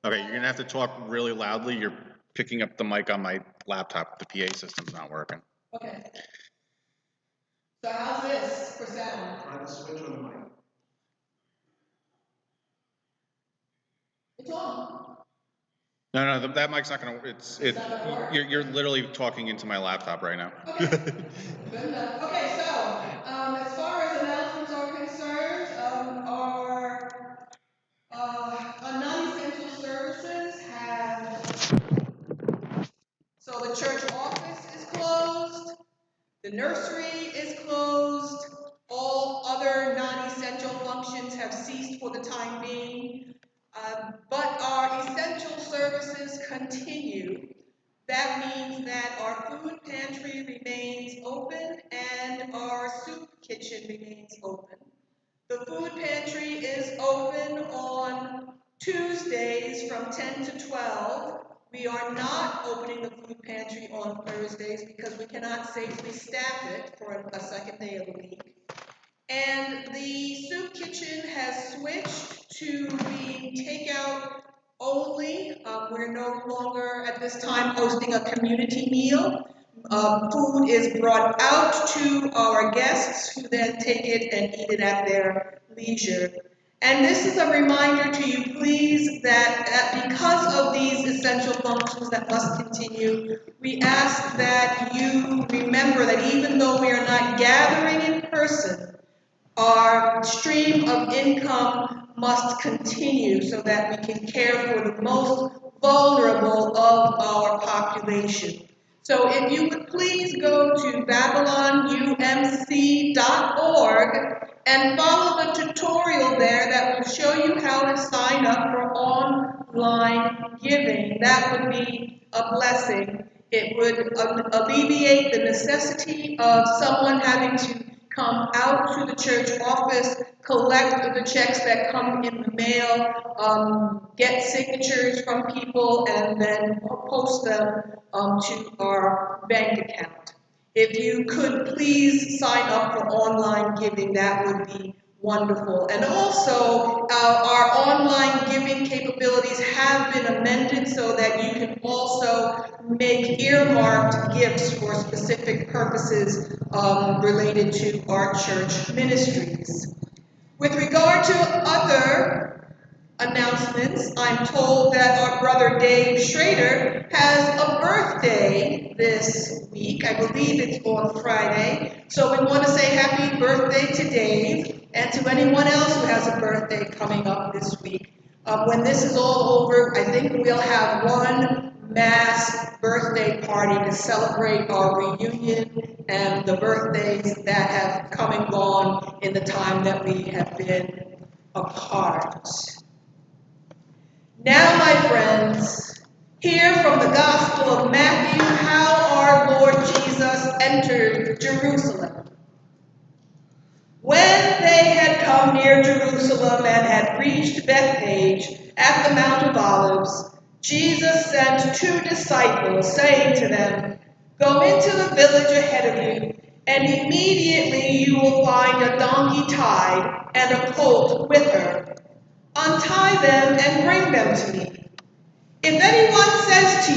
Okay, you're gonna have to talk really loudly. You're picking up the mic on my laptop. The PA system's not working. Okay. So how's this for sound? Try to switch on the mic. It's on. No, that mic's not gonna. It's not gonna work? You're literally talking into my laptop right now. Okay. Good enough. Okay, so as far as announcements are concerned, our non-essential services have. So the church office is closed. The nursery is closed. All other non-essential functions have ceased for the time being. But our essential services continue. That means that our food pantry remains open and our soup kitchen remains open. The food pantry is open on Tuesdays from 10 to 12. We are not opening the food pantry on Thursdays because we cannot safely staff it for a second day of the week. And the soup kitchen has switched to being takeout only. We're no longer at this time hosting a community meal. Food is brought out to our guests who then take it and eat it at their leisure. And this is a reminder to you, please, that because of these essential functions that must continue, we ask that you remember that even though we are not gathering in person, our stream of income must continue so that we can care for the most vulnerable of our population. So if you would please go to babylonumc.org and follow the tutorial there that will show you how to sign up for online giving. That would be a blessing. It would alleviate the necessity of someone having to come out to the church office, collect the checks that come in the mail, get signatures from people, and then post them to our bank account. If you could please sign up for online giving, that would be wonderful. And also, our online giving capabilities have been amended so that you can also make earmarked gifts for specific purposes related to our church ministries. With regard to other announcements, I'm told that our brother Dave Schrader has a birthday this week. I believe it's on Friday. So we want to say happy birthday to Dave and to anyone else who has a birthday coming up this week. When this is all over, I think we'll have one mass birthday party to celebrate our reunion and the birthdays that have come and gone in the time that we have been apart. Now, my friends, hear from the Gospel of Matthew how our Lord Jesus entered Jerusalem. When they had come near Jerusalem and had reached Bethphage at the Mount of Olives, Jesus sent 2 disciples, saying to them, "Go into the village ahead of you, and immediately you will find a donkey tied and a colt with her. Untie them and bring them to me. If anyone says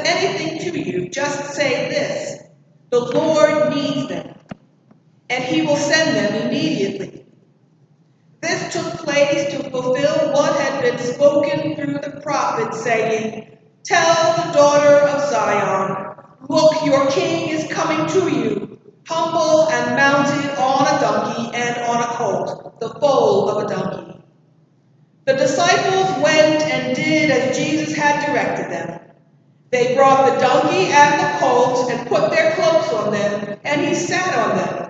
anything to you, just say this: the Lord needs them, and he will send them immediately." This took place to fulfill what had been spoken through the prophet, saying, "Tell the daughter of Zion, look, your king is coming to you, humble and mounted on a donkey and on a colt, the foal of a donkey." The disciples went and did as Jesus had directed them. They brought the donkey and the colt and put their cloaks on them, and he sat on them.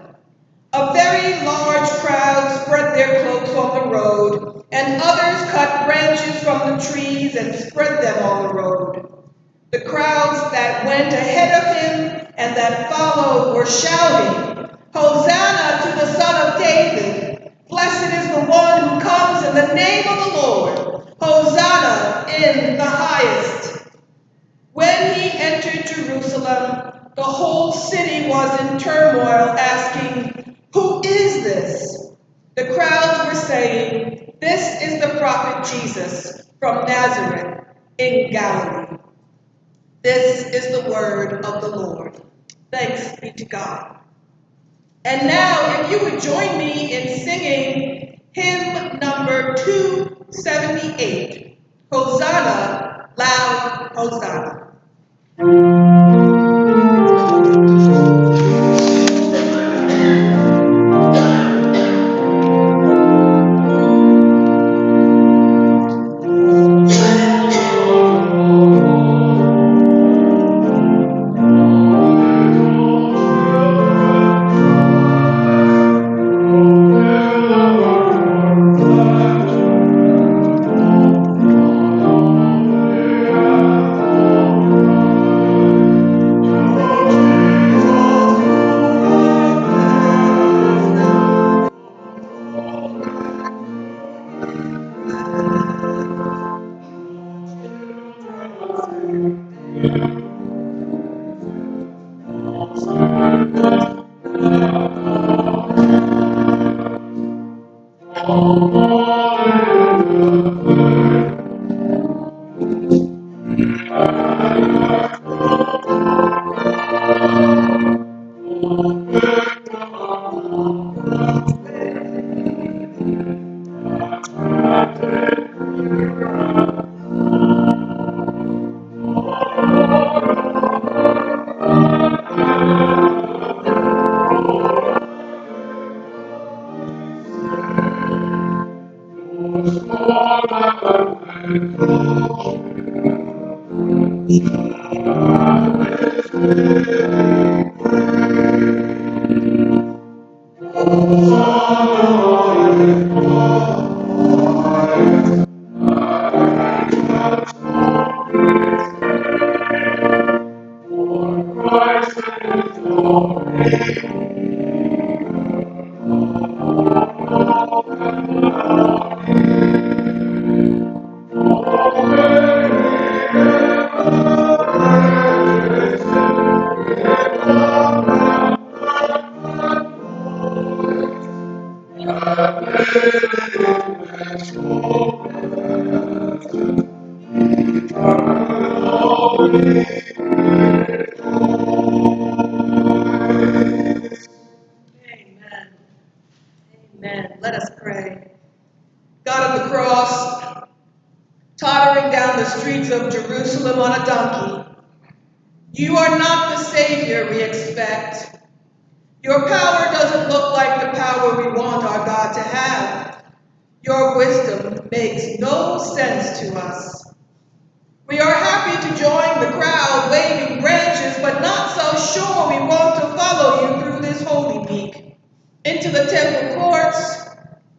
A very large crowd spread their cloaks on the road, and others cut branches from the trees and spread them on the road. The crowds that went ahead of him and that followed were shouting, "Hosanna to the Son of David! Blessed is the one who comes in the name of the Lord! Hosanna in the highest!" When he entered Jerusalem, the whole city was in turmoil, asking, "Who is this?" The crowds were saying, "This is the prophet Jesus from Nazareth in Galilee." This is the word of the Lord. Thanks be to God. And now, if you would join me in singing hymn number 278, Hosanna, loud Hosanna. Amen. Amen. Let us pray. God of the cross, tottering down the streets of Jerusalem on a donkey, you are not the Savior we expect. Your power doesn't look like the power we want our God to have. Your wisdom makes no sense to us. We are happy to join the crowd waving branches, but not so sure we want to follow you through this holy week. Into the temple courts,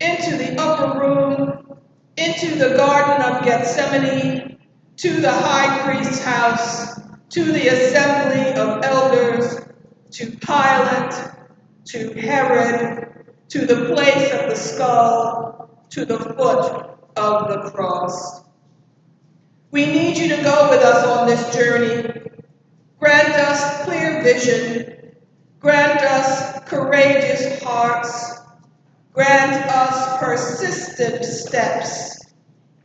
into the upper room, into the Garden of Gethsemane, to the high priest's house, to the assembly of elders, to Pilate, to Herod, to the place of the skull, to the foot of the cross. We need you to go with us on this journey. Grant us clear vision. Grant us courageous hearts. Grant us persistent steps.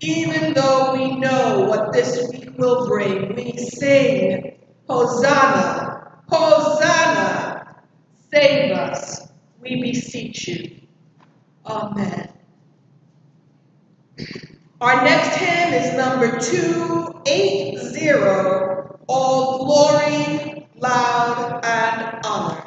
Even though we know what this week will bring, we sing, Hosanna, Hosanna. Save us, we beseech you. Amen. Our next hymn is number 280, All Glory, Loud, and Honor.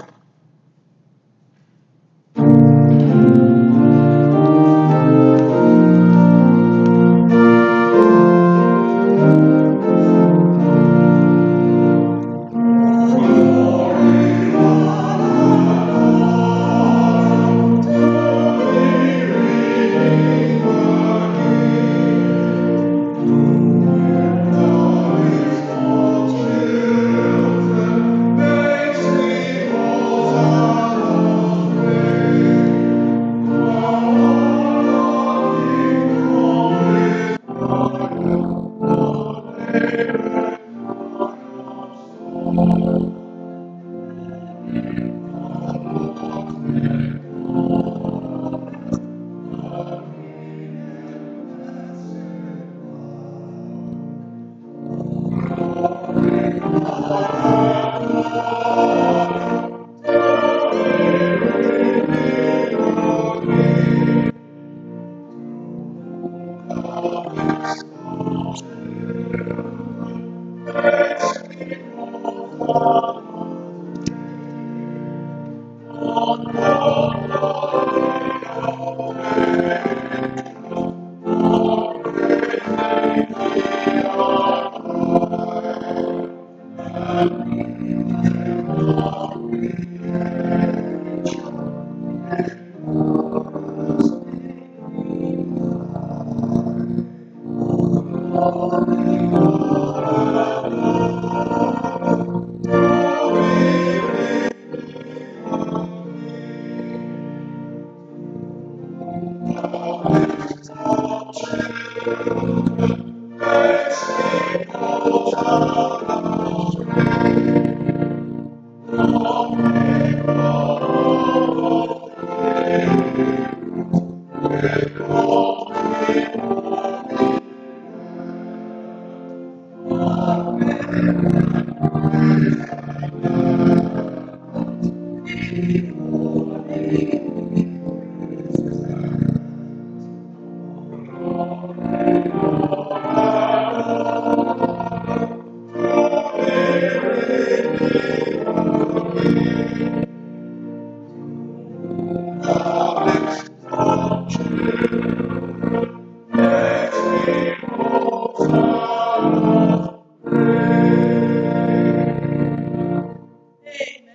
Amen.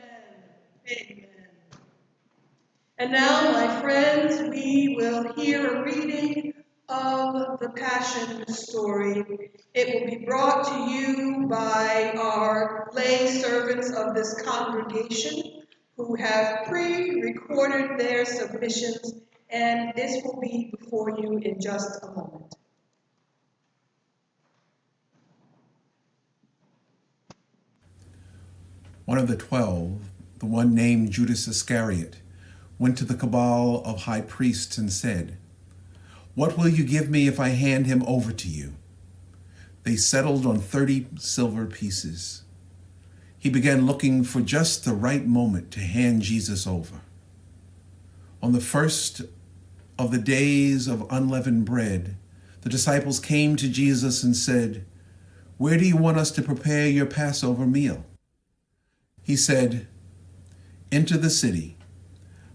Amen. And now, my friends, we will hear a reading of the Passion story. It will be brought to you by our lay servants of this congregation who have pre-recorded their submissions, and this will be before you in just a moment. One of the 12, the one named Judas Iscariot, went to the cabal of high priests and said, "What will you give me if I hand him over to you?" They settled on 30 silver pieces. He began looking for just the right moment to hand Jesus over. On the first of the days of unleavened bread, the disciples came to Jesus and said, "Where do you want us to prepare your Passover meal?" He said, "Enter the city.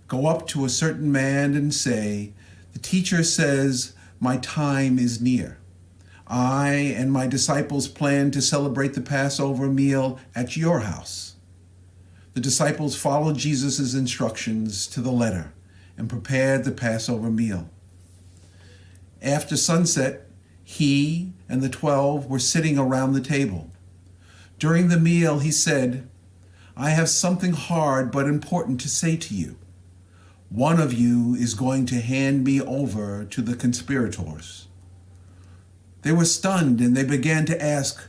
Go up to a certain man and say, 'The teacher says, my time is near. I and my disciples plan to celebrate the Passover meal at your house.'" The disciples followed Jesus' instructions to the letter and prepared the Passover meal. After sunset, he and the 12 were sitting around the table. During the meal, he said, "I have something hard but important to say to you. One of you is going to hand me over to the conspirators." They were stunned and they began to ask,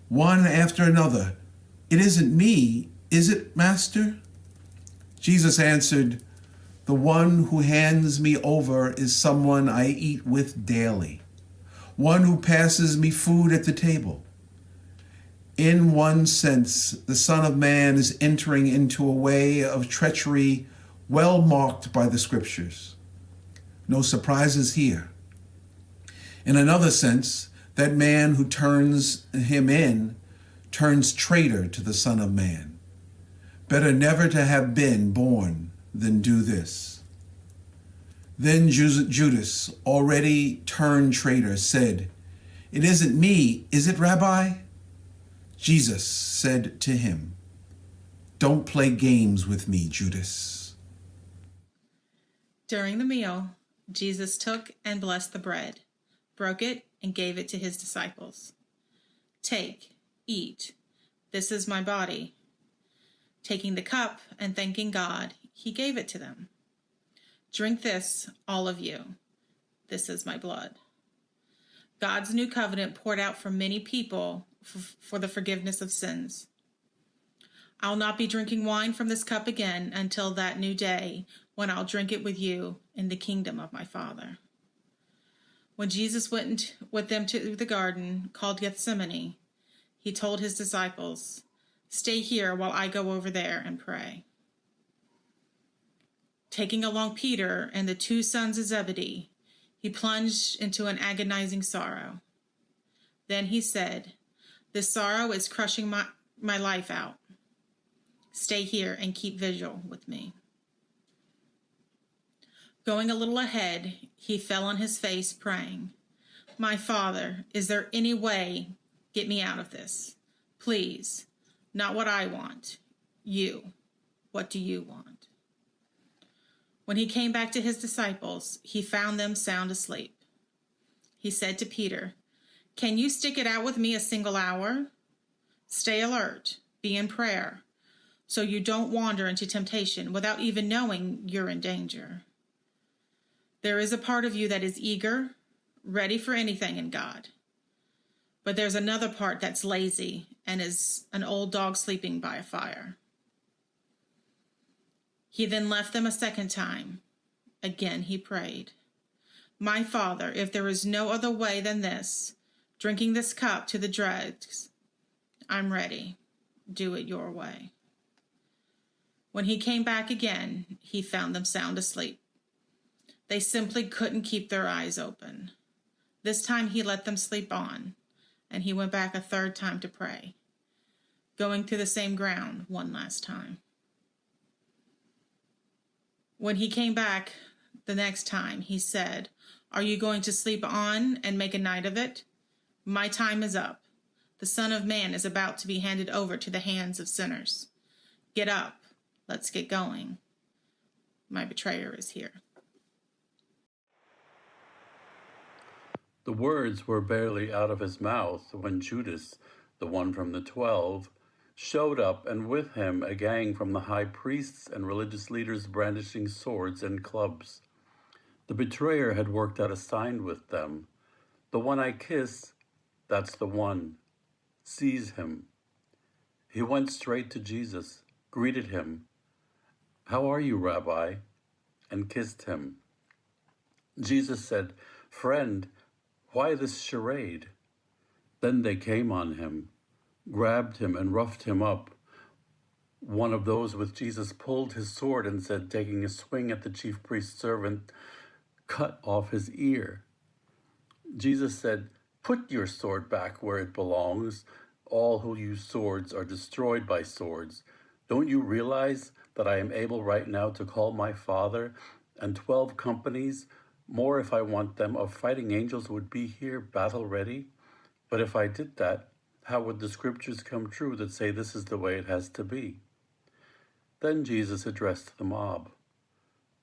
one after another, "It isn't me, is it, Master?" Jesus answered, "The one who hands me over is someone I eat with daily, one who passes me food at the table. In one sense, the Son of Man is entering into a way of treachery well marked by the Scriptures. No surprises here. In another sense, that man who turns him in turns traitor to the Son of Man. Better never to have been born than do this." Then Judas, already turned traitor, said, "It isn't me, is it, Rabbi?" Jesus said to him, "Don't play games with me, Judas." During the meal, Jesus took and blessed the bread, broke it, and gave it to his disciples. "Take, eat, this is my body." Taking the cup and thanking God, he gave it to them. "Drink this, all of you. This is my blood." God's new covenant poured out for many people for the forgiveness of sins. "I'll not be drinking wine from this cup again until that new day when I'll drink it with you in the kingdom of my Father." When Jesus went with them to the garden called Gethsemane, he told his disciples, "Stay here while I go over there and pray." Taking along Peter and the 2 sons of Zebedee, he plunged into an agonizing sorrow. Then he said, "This sorrow is crushing my life out. Stay here and keep vigil with me." Going a little ahead, he fell on his face praying, "My Father, is there any way? Get me out of this. Please, not what I want. You. What do you want?" When he came back to his disciples, he found them sound asleep. He said to Peter, "Can you stick it out with me a single hour? Stay alert, be in prayer, so you don't wander into temptation without even knowing you're in danger. There is a part of you that is eager, ready for anything in God. But there's another part that's lazy and is an old dog sleeping by a fire." He then left them a second time. Again he prayed, "My Father, if there is no other way than this, drinking this cup to the dregs, I'm ready. Do it your way." When he came back again, he found them sound asleep. They simply couldn't keep their eyes open. This time he let them sleep on, and he went back a third time to pray, going through the same ground one last time. When he came back the next time, he said, "Are you going to sleep on and make a night of it? My time is up. The Son of Man is about to be handed over to the hands of sinners. Get up, let's get going. my betrayer is here. The words were barely out of his mouth when Judas, the one from the 12, showed up, and with him a gang from the high priests and religious leaders brandishing swords and clubs. The betrayer had worked out a sign with them. "The one I kiss, that's the one. Seize him." He went straight to Jesus, greeted him. "How are you, Rabbi?" and kissed him. Jesus said, "Friend, why this charade?" Then they came on him, grabbed him and roughed him up. One of those with Jesus pulled his sword and said, taking a swing at the chief priest's servant, "Cut off his ear." Jesus said, "Put your sword back where it belongs. All who use swords are destroyed by swords. Don't you realize that I am able right now to call my Father, and 12 companies, more if I want them, of fighting angels would be here battle ready? But if I did that, how would the scriptures come true that say this is the way it has to be?" Then Jesus addressed the mob.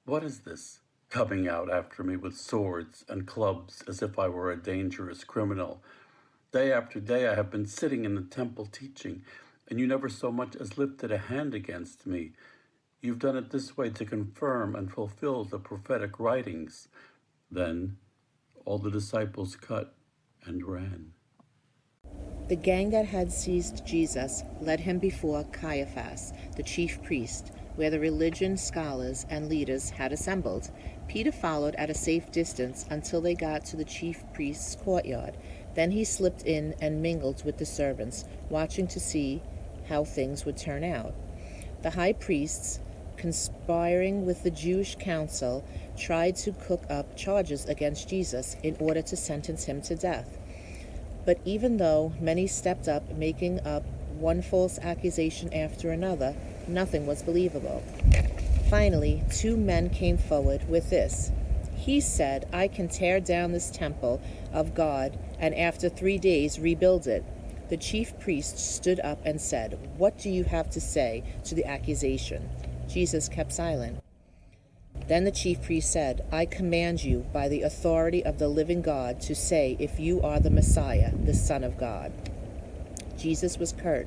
"What is this, coming out after me with swords and clubs as if I were a dangerous criminal? Day after day I have been sitting in the temple teaching, and you never so much as lifted a hand against me. You've done it this way to confirm and fulfill the prophetic writings." Then all the disciples cut and ran. The gang that had seized Jesus led him before Caiaphas, the chief priest, where the religion scholars and leaders had assembled. Peter followed at a safe distance until they got to the chief priest's courtyard. Then he slipped in and mingled with the servants, watching to see how things would turn out. The high priests, conspiring with the Jewish council, tried to cook up charges against Jesus in order to sentence him to death. But even though many stepped up, making up one false accusation after another, nothing was believable. Finally, 2 men came forward with this. "He said, 'I can tear down this temple of God and after 3 days rebuild it.'" The chief priest stood up and said, "What do you have to say to the accusation?" Jesus kept silent. Then the chief priest said, "I command you by the authority of the living God to say if you are the Messiah, the Son of God." Jesus was curt.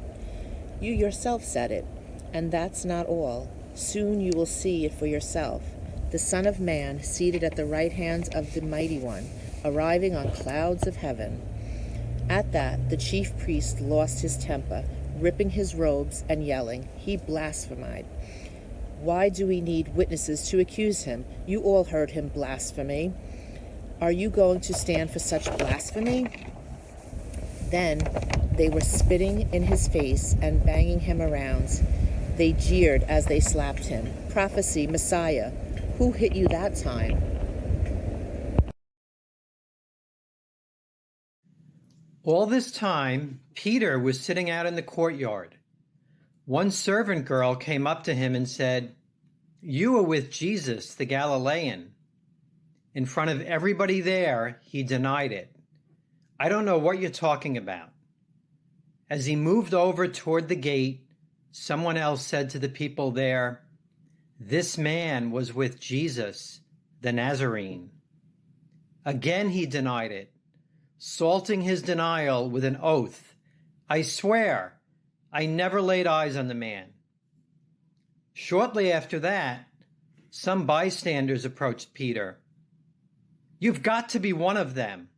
"You yourself said it, and that's not all. Soon you will see it for yourself. The Son of Man seated at the right hand of the Mighty One, arriving on clouds of heaven." At that, the chief priest lost his temper, ripping his robes and yelling. He blasphemed. "Why do we need witnesses to accuse him? You all heard him blaspheme. Are you going to stand for such blasphemy?" Then they were spitting in his face and banging him around. They jeered as they slapped him. "Prophesy, Messiah, who hit you that time?" All this time, Peter was sitting out in the courtyard. One servant girl came up to him and said, "You were with Jesus, the Galilean." In front of everybody there, he denied it. "I don't know what you're talking about." As he moved over toward the gate, someone else said to the people there, "This man was with Jesus, the Nazarene." Again he denied it, salting his denial with an oath. "I swear, I never laid eyes on the man." Shortly after that, some bystanders approached Peter. "You've got to be one of them.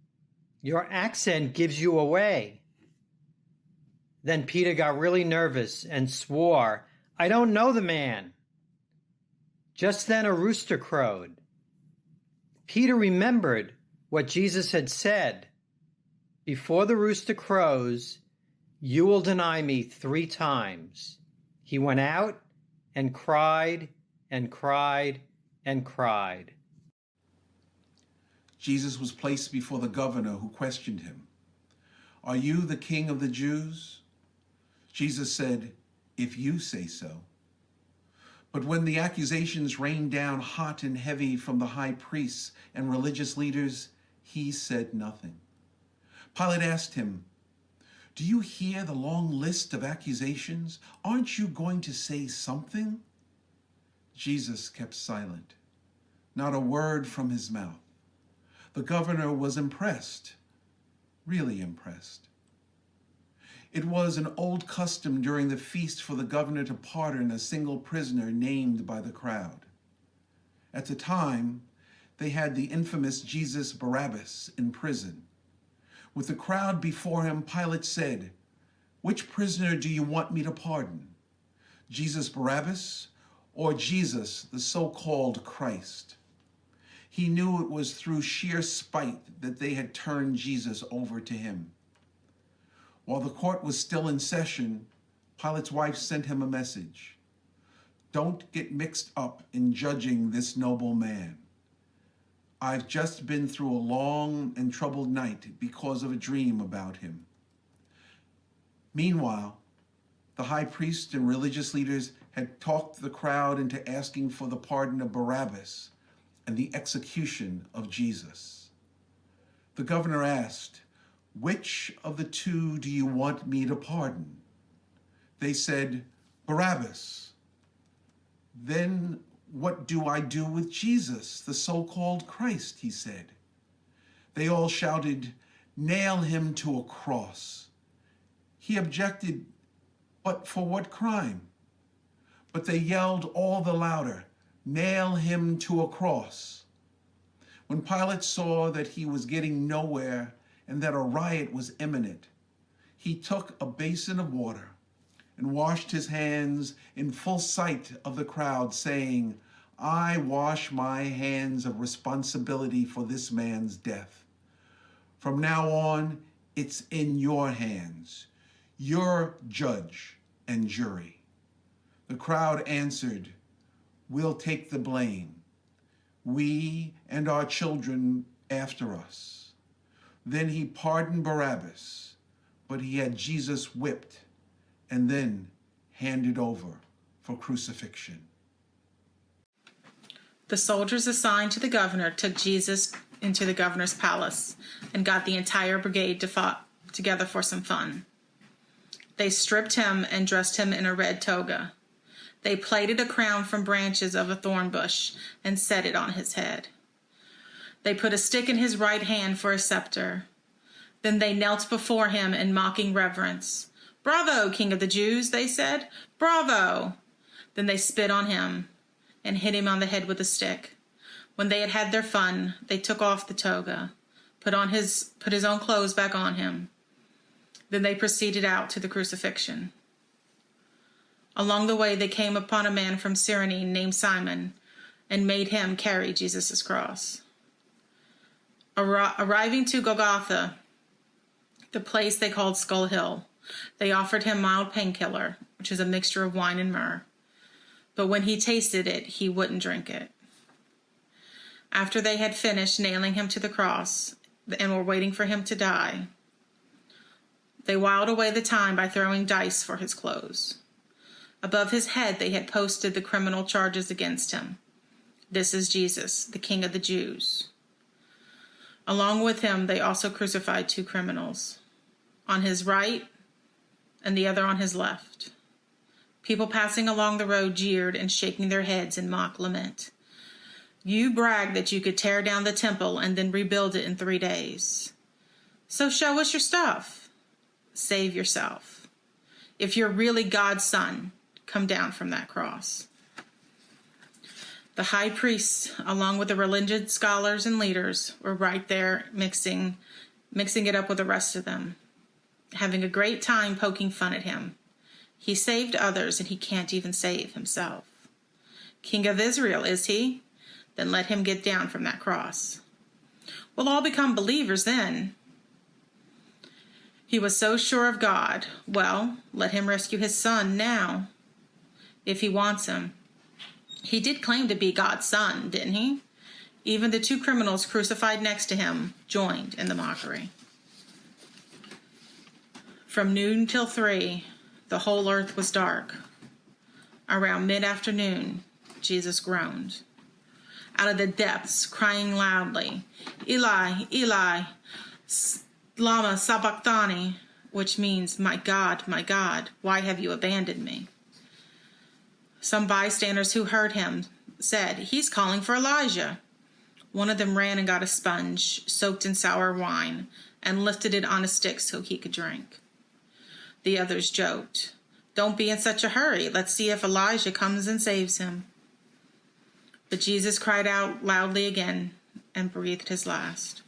Your accent gives you away." Then Peter got really nervous and swore, "I don't know the man." Just then a rooster crowed. Peter remembered what Jesus had said. "Before the rooster crows, you will deny me 3 times." He went out and cried and cried and cried. Jesus was placed before the governor, who questioned him. "Are you the king of the Jews?" Jesus said, "If you say so." But when the accusations rained down hot and heavy from the high priests and religious leaders, he said nothing. Pilate asked him, "Do you hear the long list of accusations? Aren't you going to say something?" Jesus kept silent, not a word from his mouth. The governor was impressed, really impressed. It was an old custom during the feast for the governor to pardon a single prisoner named by the crowd. At the time, they had the infamous Jesus Barabbas in prison. With the crowd before him, Pilate said, "Which prisoner do you want me to pardon? Jesus Barabbas or Jesus, the so-called Christ?" He knew it was through sheer spite that they had turned Jesus over to him. While the court was still in session, Pilate's wife sent him a message. "Don't get mixed up in judging this noble man. I've just been through a long and troubled night because of a dream about him." Meanwhile, the high priest and religious leaders had talked the crowd into asking for the pardon of Barabbas and the execution of Jesus. The governor asked, "Which of the two do you want me to pardon?" They said, "Barabbas." "Then what do I do with Jesus, the so-called Christ?" he said. They all shouted, "Nail him to a cross." He objected, "But for what crime?" But they yelled all the louder, "Nail him to a cross." When Pilate saw that he was getting nowhere and that a riot was imminent, he took a basin of water and washed his hands in full sight of the crowd, saying, "I wash my hands of responsibility for this man's death. From now on, it's in your hands. You're judge and jury." The crowd answered, "We'll take the blame, we and our children after us." Then he pardoned Barabbas, but he had Jesus whipped and then handed over for crucifixion. The soldiers assigned to the governor took Jesus into the governor's palace and got the entire brigade together for some fun. They stripped him and dressed him in a red toga. They plaited a crown from branches of a thorn bush and set it on his head. They put a stick in his right hand for a scepter. Then they knelt before him in mocking reverence. "Bravo, King of the Jews," they said. "Bravo!" Then they spit on him and hit him on the head with a stick. When they had had their fun, they took off the toga, put his own clothes back on him. Then they proceeded out to the crucifixion. Along the way, they came upon a man from Cyrene named Simon and made him carry Jesus' cross. Arriving to Golgotha, the place they called Skull Hill, they offered him mild painkiller, which is a mixture of wine and myrrh. But when he tasted it, he wouldn't drink it. After they had finished nailing him to the cross and were waiting for him to die, they whiled away the time by throwing dice for his clothes. Above his head they had posted the criminal charges against him. "This is Jesus, the King of the Jews." Along with him, they also crucified two criminals, on his right and the other on his left. People passing along the road jeered and shaking their heads in mock lament. "You bragged that you could tear down the temple and then rebuild it in 3 days. So show us your stuff. Save yourself. If you're really God's son, come down from that cross." The high priests, along with the religious scholars and leaders, were right there mixing it up with the rest of them, having a great time poking fun at him. He saved others, and he can't even save himself. King of Israel, is he? Then let him get down from that cross. We'll all become believers then. He was so sure of God. Well, let him rescue his son now, if he wants him. He did claim to be God's son, didn't he? Even the two criminals crucified next to him joined in the mockery. From noon till 3, the whole earth was dark. Around mid-afternoon, Jesus groaned. Out of the depths, crying loudly, "Eli, Eli, lama sabachthani," which means, my God, why have you abandoned me?" Some bystanders who heard him said, "He's calling for Elijah." One of them ran and got a sponge soaked in sour wine and lifted it on a stick so he could drink. The others joked, "Don't be in such a hurry. Let's see if Elijah comes and saves him." But Jesus cried out loudly again and breathed his last.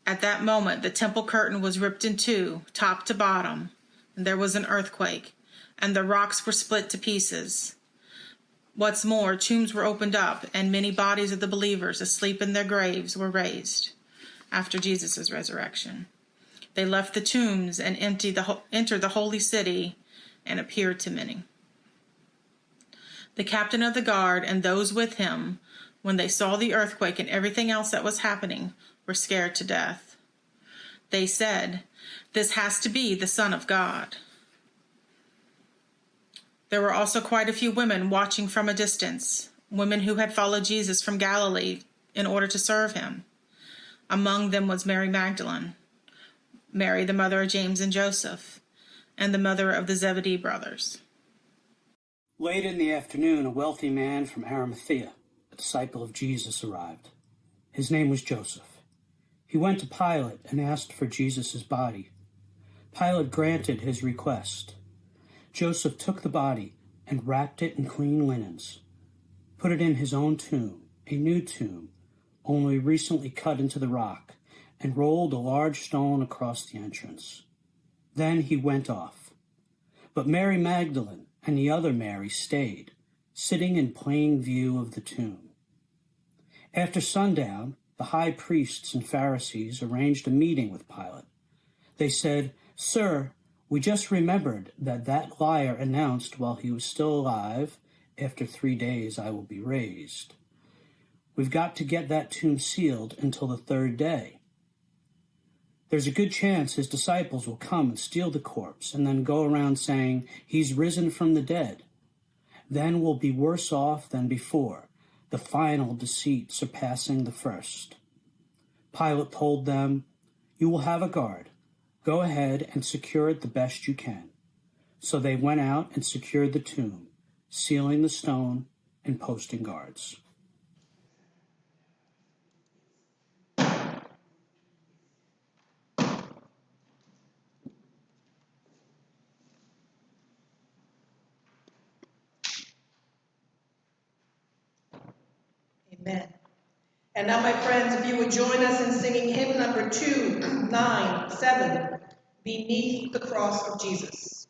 At that moment, the temple curtain was ripped in two, top to bottom, and there was an earthquake, and the rocks were split to pieces. What's more, tombs were opened up, and many bodies of the believers asleep in their graves were raised after Jesus' resurrection. They left the tombs and entered the holy city and appeared to many. The captain of the guard and those with him, when they saw the earthquake and everything else that was happening, were scared to death. They said, "This has to be the Son of God." There were also quite a few women watching from a distance, women who had followed Jesus from Galilee in order to serve him. Among them was Mary Magdalene, Mary the mother of James and Joseph, and the mother of the Zebedee brothers. Late in the afternoon, a wealthy man from Arimathea, a disciple of Jesus, arrived. His name was Joseph. He went to Pilate and asked for Jesus' body. Pilate granted his request. Joseph took the body and wrapped it in clean linens, put it in his own tomb, a new tomb, only recently cut into the rock, and rolled a large stone across the entrance. Then he went off. But Mary Magdalene and the other Mary stayed, sitting in plain view of the tomb. After sundown, the high priests and Pharisees arranged a meeting with Pilate. They said, "Sir, we just remembered that liar announced while he was still alive, 'After 3 days I will be raised.' We've got to get that tomb sealed until the 3rd day. There's a good chance his disciples will come and steal the corpse and then go around saying, 'He's risen from the dead.' Then we'll be worse off than before, the final deceit surpassing the first." Pilate told them, "You will have a guard. Go ahead and secure it the best you can." So they went out and secured the tomb, sealing the stone and posting guards. Amen. And now, my friends, if you would join us in singing hymn number 297, Beneath the Cross of Jesus.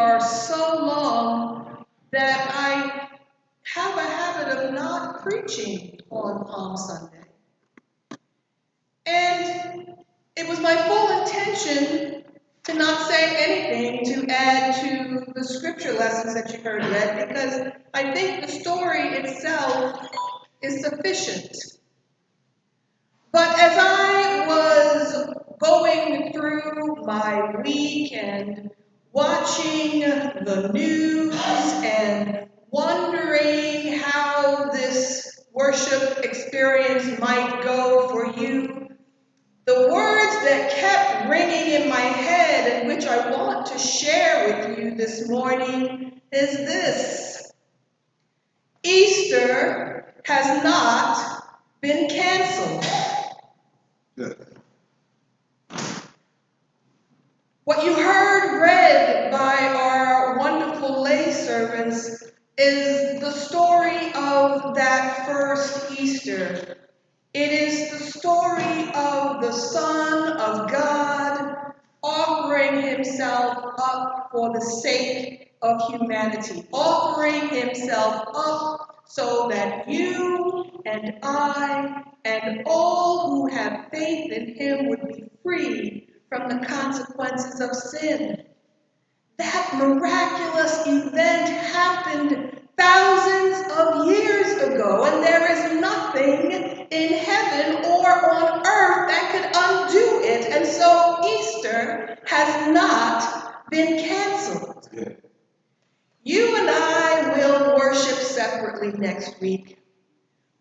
are so long that I have a habit of not preaching on Palm Sunday. And it was my full intention to not say anything to add to the scripture lessons that you heard read, because I think the story itself is sufficient. But as I was going through my week and watching the news and wondering how this worship experience might go for you, the words that kept ringing in my head and which I want to share with you this morning is this: Easter has not been canceled. What you heard read by our wonderful lay servants is the story of that first Easter. It is the story of the Son of God offering himself up for the sake of humanity, offering himself up so that you and I and all who have faith in him would be free from the consequences of sin. That miraculous event happened thousands of years ago, and there is nothing in heaven or on earth that could undo it. And so Easter has not been canceled. You and I will worship separately next week.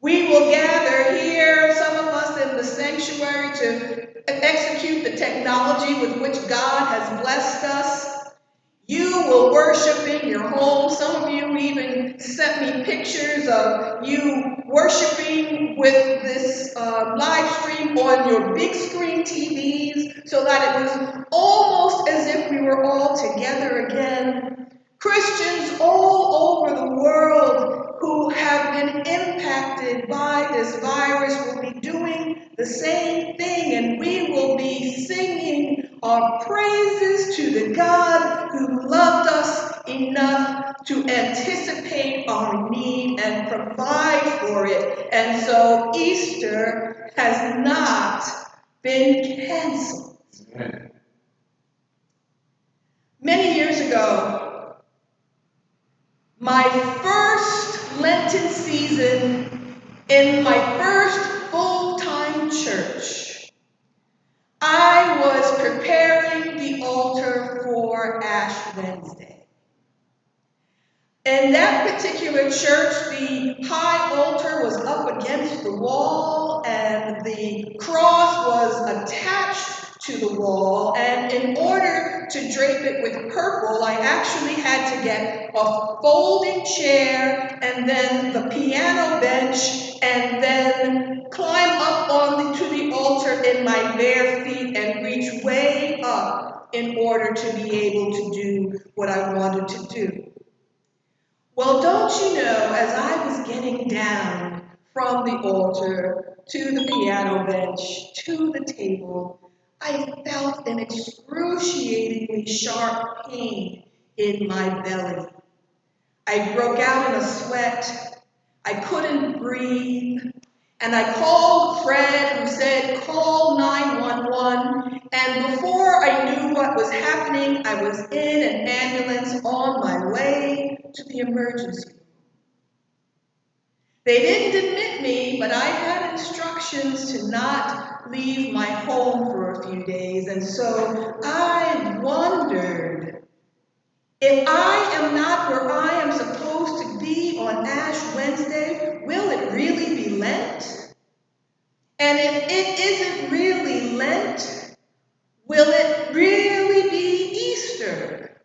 We will gather here, some of us in the sanctuary, to execute the technology with which God has blessed us. You will worship in your home. Some of you even sent me pictures of you worshiping with this live stream on your big screen TVs, so that it was almost as if we were all together again. Christians all over the world who have been impacted by this virus will be doing the same thing, and we will be singing our praises to the God who loved us enough to anticipate our need and provide for it. And so Easter has not been canceled. Many years ago, my first Lenten season in my first full-time church, I was preparing the altar for Ash Wednesday. In that particular church, the high altar was up against the wall and the cross was attached to the wall, and in order to drape it with purple, I actually had to get a folding chair and then the piano bench and then climb up to the altar in my bare feet and reach way up in order to be able to do what I wanted to do. Well, don't you know, as I was getting down from the altar to the piano bench to the table, I felt an excruciatingly sharp pain in my belly. I broke out in a sweat. I couldn't breathe. And I called Fred, who said, "Call 911. And before I knew what was happening, I was in an ambulance on my way to the emergency room. They didn't admit me, but I had instructions to not leave my home for a few days. And so I wondered, if I am not where I am supposed to be on Ash Wednesday, will it really be Lent? And if it isn't really Lent, will it really be Easter?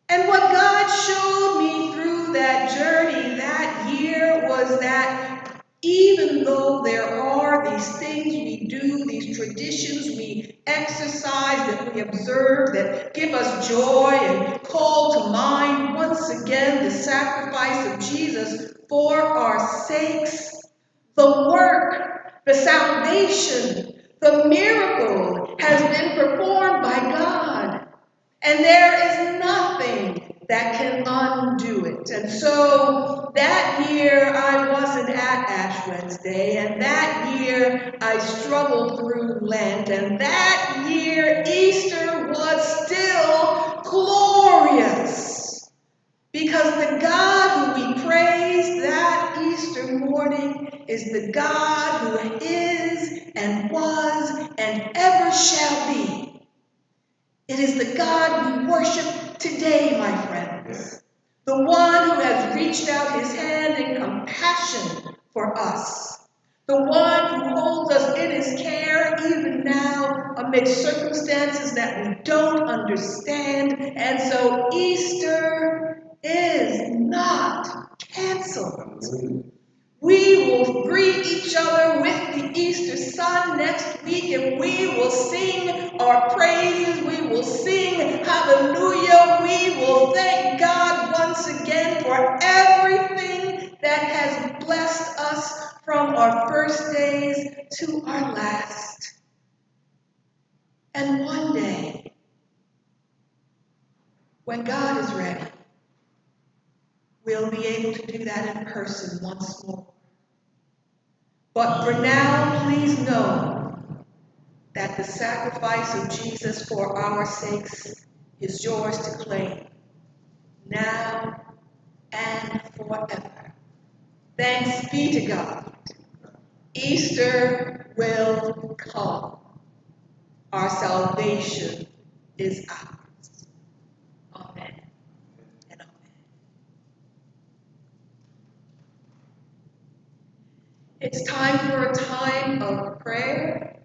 And what God showed me through that journey that year was that even though there are these things we do, these traditions we exercise, that we observe, that give us joy and call to mind once again the sacrifice of Jesus for our sakes, the work, the salvation, the miracle has been performed by God. And there is nothing that can undo it. And so that year I wasn't at Ash Wednesday, and that year I struggled through Lent, and that year Easter was still glorious. Because the God who we praise that Easter morning is the God who is and was and ever shall be. It is the God we worship today, my friends. The one who has reached out his hand in compassion for us. The one who holds us in his care even now amidst circumstances that we don't understand. And so Easter is not canceled. We will greet each other with the Easter sun next week, and we will sing our praises. We will sing hallelujah. We will thank God once again for everything that has blessed us from our first days to our last. And one day, when God is ready, we'll be able to do that in person once more. But for now, please know that the sacrifice of Jesus for our sakes is yours to claim, now and forever. Thanks be to God. Easter will come. Our salvation is ours. Amen and amen. It's time for a time of prayer.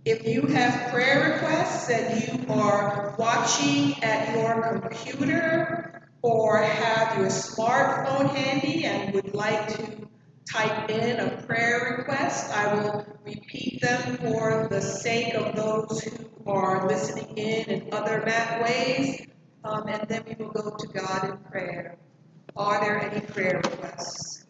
If you have prayer requests and you are watching at your computer or have your smartphone handy and would like to type in a prayer request, I will repeat them for the sake of those who are listening in other ways, and then we will go to God in prayer. Are there any prayer requests?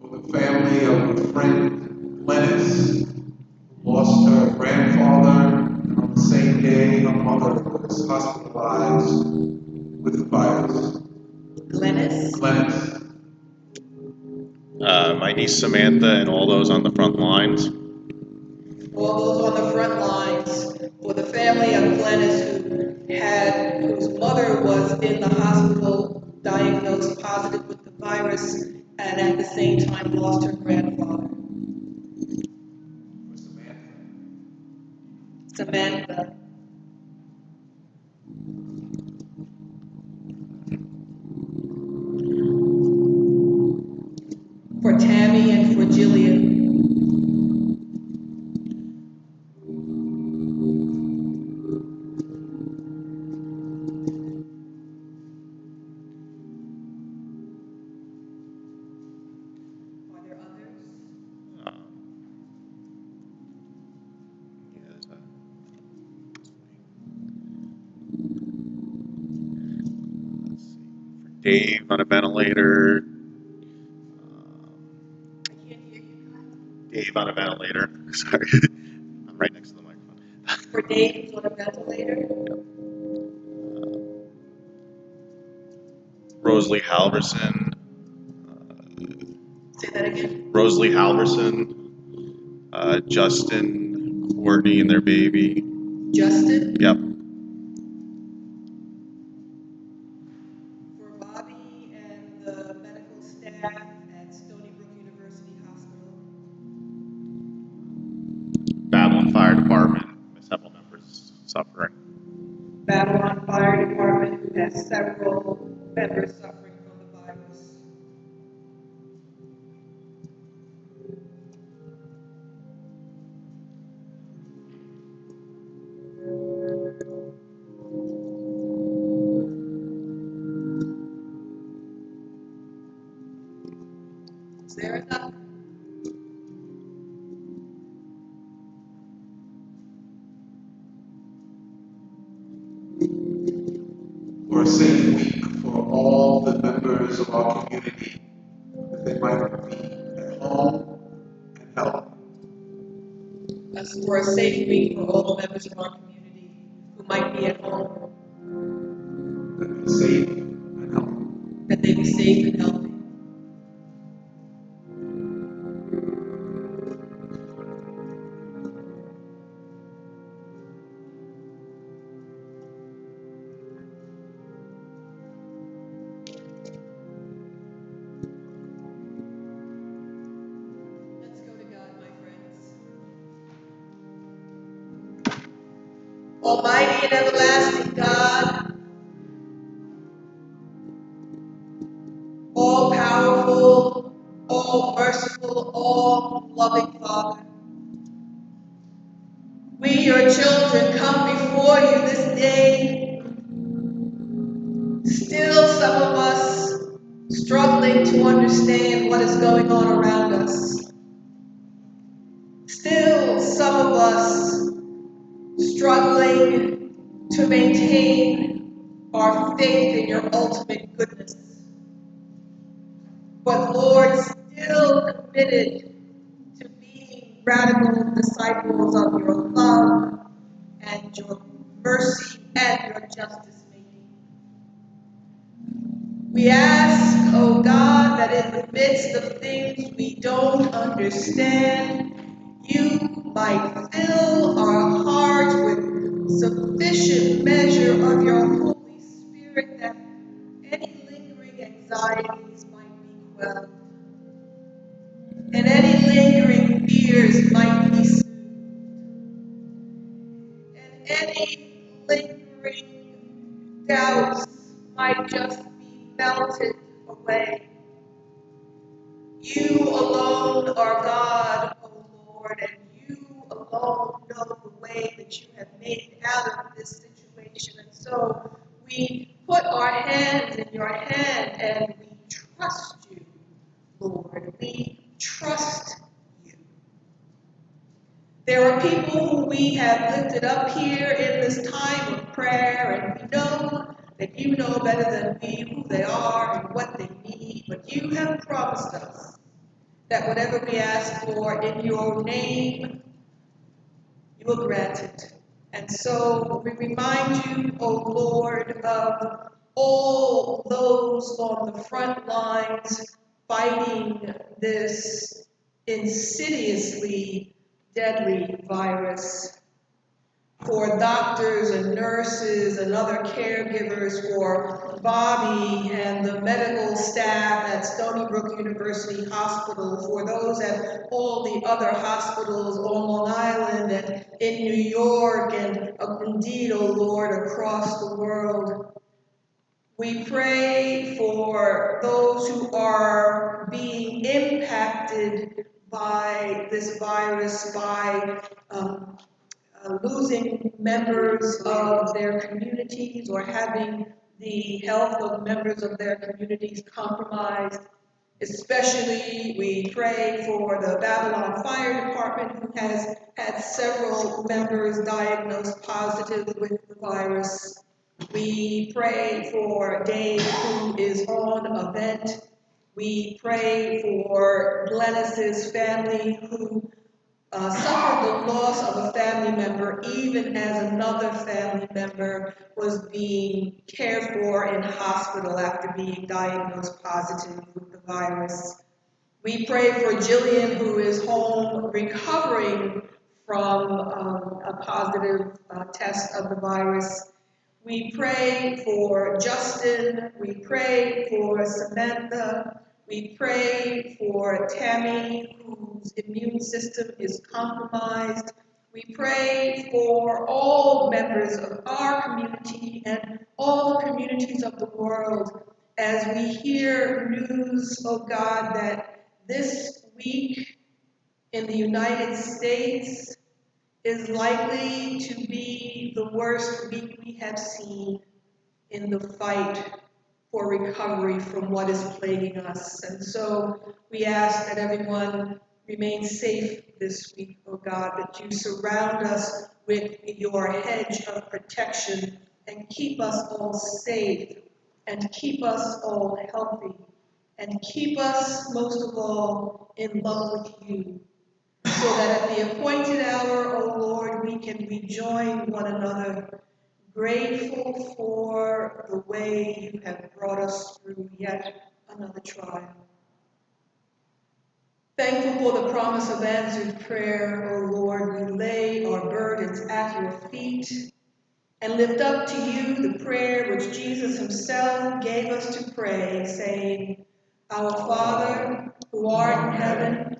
For the family of a friend, Glennis, who lost her grandfather, and on the same day her mother was hospitalized with the virus. Glennis? Glennis. My niece Samantha and all those on the front lines. All those on the front lines, for the family of Glennis whose mother was in the hospital diagnosed positive with the virus and at the same time lost her grandfather. Samantha. For Tammy and for Jillian. Are there others? Yeah, there's a- let's see. For Dave on a ventilator. I can't hear you, Kyle. Dave on a ventilator. Sorry. I'm right next to the microphone. For Dave who's on a ventilator. Rosalie Halverson. Say that again. Rosalie Halverson. Justin, Courtney, and their baby. Justin. Yep. For Bobby and the medical staff at Stony Brook University Hospital. Babylon Fire Department. Several members suffering. Babylon Fire Department, who has several members suffering from the virus. for a safe week for all the members of our community, that they might be at home and healthy. That's for a safe week for all the members of our community who might be at home, That be safe and healthy. that they be safe and healthy. Let's go to God, my friends. Almighty and everlasting God, all powerful, all merciful, all loving Father, we, your children, come before you this day. Still, some of us struggling to understand what is going on around us. Still, some of us struggling to maintain our faith in your ultimate goodness. But Lord, still committed to being radical disciples of your love and your mercy and your justice making. We ask, oh God, that in the midst of things we don't understand, you might fill our hearts with sufficient measure of your Holy Spirit, that any lingering anxieties might be quelled, and any lingering fears might be soothed, and any lingering doubts might just be melted away. You alone are God, O Lord, and you alone know the way that you have made out of this situation. And so we put our hands in your hand and we trust you, Lord. We trust you. There are people who we have lifted up here in this time of prayer, and we know that you know better than we who they are and what they need, but you have promised us that whatever we ask for in your name, you will grant it. And so we remind you, O Lord, of all those on the front lines fighting this insidiously deadly virus, for doctors and nurses and other caregivers, for Bobby and the medical staff at Stony Brook University Hospital, for those at all the other hospitals on Long Island and in New York and indeed, oh Lord, across the world. We pray for those who are being impacted by this virus, by losing members of their communities or having the health of members of their communities compromised. Especially, we pray for the Babylon Fire Department, who has had several members diagnosed positive with the virus. We pray for Dave, who is on a vent. We pray for Glennis's family, who suffered the loss of a family member even as another family member was being cared for in hospital after being diagnosed positive with the virus. We pray for Jillian, who is home recovering from a positive test of the virus. We pray for Justin. We pray for Samantha. We pray for Tammy, whose immune system is compromised. We pray for all members of our community and all the communities of the world as we hear news, oh God, that this week in the United States is likely to be the worst week we have seen in the fight for recovery from what is plaguing us. And so we ask that everyone remain safe this week, oh God, that you surround us with your hedge of protection and keep us all safe, and keep us all healthy, and keep us, most of all, in love with you, so that at the appointed hour, O Lord, we can rejoin one another, grateful for the way you have brought us through yet another trial. Thankful for the promise of answered prayer, O Lord, we lay our burdens at your feet and lift up to you the prayer which Jesus himself gave us to pray, saying, Our Father, who art in heaven,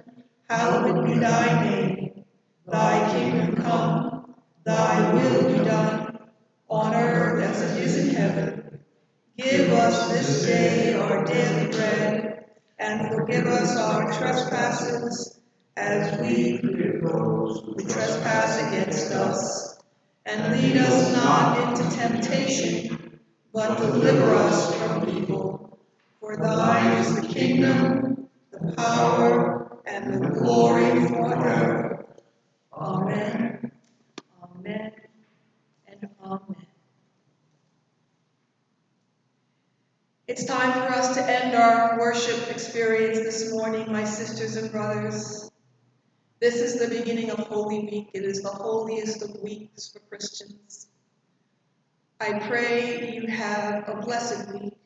hallowed be thy name. Thy kingdom come, thy will be done, on earth as it is in heaven. Give us this day our daily bread, and forgive us our trespasses, as we forgive those who trespass against us. And lead us not into temptation, but deliver us from evil. For thine is the kingdom, the power, and the glory forever. Amen, amen, and amen. It's time for us to end our worship experience this morning, my sisters and brothers. This is the beginning of Holy Week. It is the holiest of weeks for Christians. I pray you have a blessed week.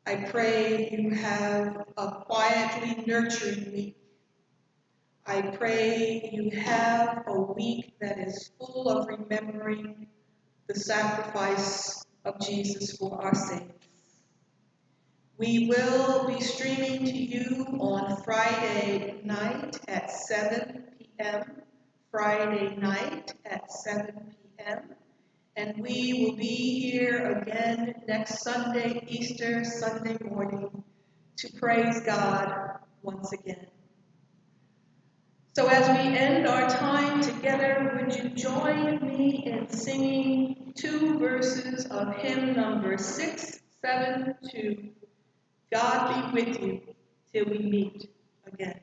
I pray you have a quietly nurturing week. I pray you have a week that is full of remembering the sacrifice of Jesus for our sins. We will be streaming to you on Friday night at 7 p.m. Friday night at 7 p.m. And we will be here again next Sunday, Easter Sunday morning, to praise God once again. So as we end our time together, would you join me in singing 2 verses of hymn number 672, God be with you till we meet again.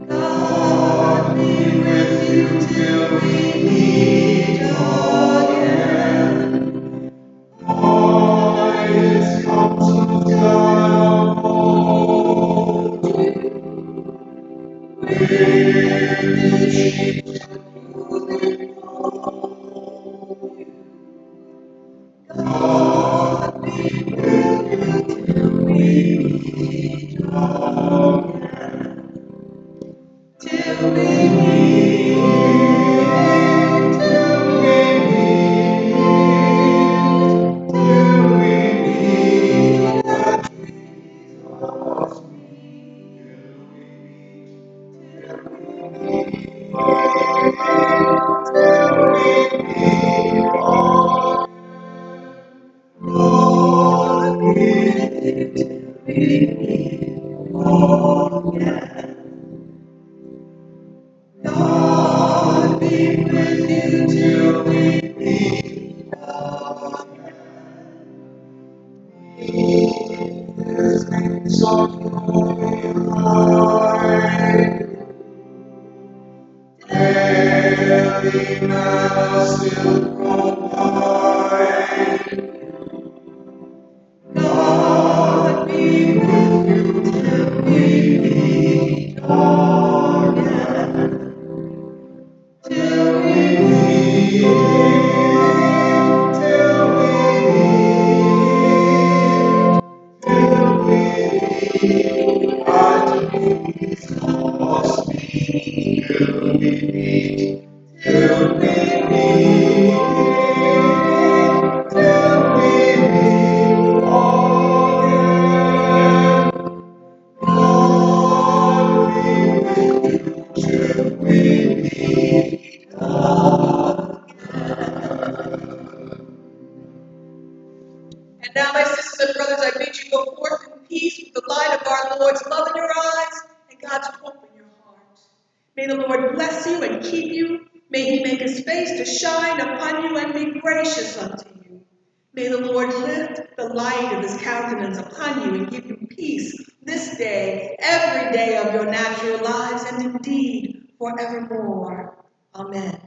God be with you till we meet again. His counsel God uphold you. With his sheep to follow you. God be with you till we meet again. Till we meet, till we meet, till we meet at Jesus' feet. Till we meet, till we meet again. God be with you till we meet again. God be with you till we meet again. His wings of glory hide. Daily manna still provide. God be with you till we meet again. Till we meet, till we meet, till we meet at Jesus' feet. Till we meet, till we meet, till we meet again. God be with you till we meet again. And now, my sisters and brothers, I bid you go forth in peace with the light of our Lord's love in your eyes and God's hope in your heart. May the Lord bless you and keep you. May he make his face to shine upon you and be gracious unto you. May the Lord lift the light of his countenance upon you and give you peace this day, every day of your natural lives, and indeed forevermore. Amen.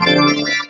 Amen.